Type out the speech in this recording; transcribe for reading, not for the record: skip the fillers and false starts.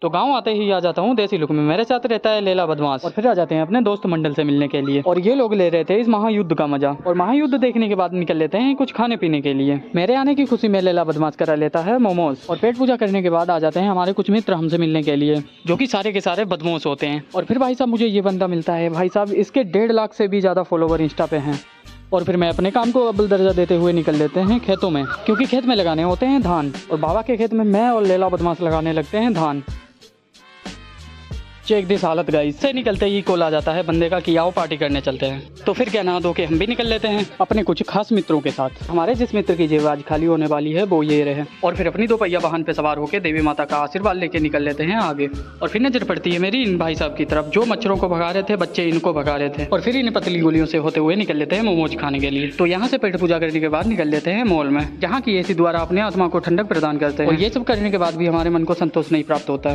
तो गांव आते ही आ जाता हूँ देसी लुक में। मेरे साथ रहता है लैला बदमाश और फिर आ जाते हैं अपने दोस्त मंडल से मिलने के लिए। और ये लोग ले रहे थे इस महायुद्ध का मजा। और महायुद्ध देखने के बाद निकल लेते हैं कुछ खाने पीने के लिए। मेरे आने की खुशी में लैला बदमाश करा लेता है मोमोज। और पेट पूजा करने के बाद आ जाते हैं हमारे कुछ मित्र हमसे मिलने के लिए, जो कि सारे के सारे बदमाश होते हैं। और फिर भाई साहब मुझे ये बंदा मिलता है, भाई साहब इसके 1.5 लाख से भी ज़्यादा फॉलोवर इंस्टा पे हैं। और फिर मैं अपने काम को अव्वल दर्जा देते हुए निकल लेते हैं खेतों में, क्योंकि खेत में लगाने होते हैं धान। और बाबा के खेत में मैं और लैला बदमाश लगाने लगते हैं धान। चेक दिस हालत गाइस। से निकलते ही कॉल आ जाता है बंदे का कि आओ पार्टी करने चलते हैं। तो फिर क्या नहा धो के हम भी निकल लेते हैं अपने कुछ खास मित्रों के साथ। हमारे जिस मित्र की जेब आज खाली होने वाली है वो ये रहे। और फिर अपनी 2 पहिया वाहन पे सवार होकर देवी माता का आशीर्वाद लेके निकल लेते हैं आगे। और फिर नजर पड़ती है मेरी इन भाई साहब की तरफ, जो मच्छरों को भगा रहे थे, बच्चे इनको भगा रहे थे। और फिर इन पतली गोलियों से होते हुए निकल लेते हैं मोमोज खाने के लिए। तो यहाँ से पेट पूजा करने के बाद निकल लेते हैं मॉल में, जहाँ की एसी द्वारा अपने आत्मा को ठंडक प्रदान करते हैं। और ये सब करने के बाद भी हमारे मन को संतोष नहीं प्राप्त होता है।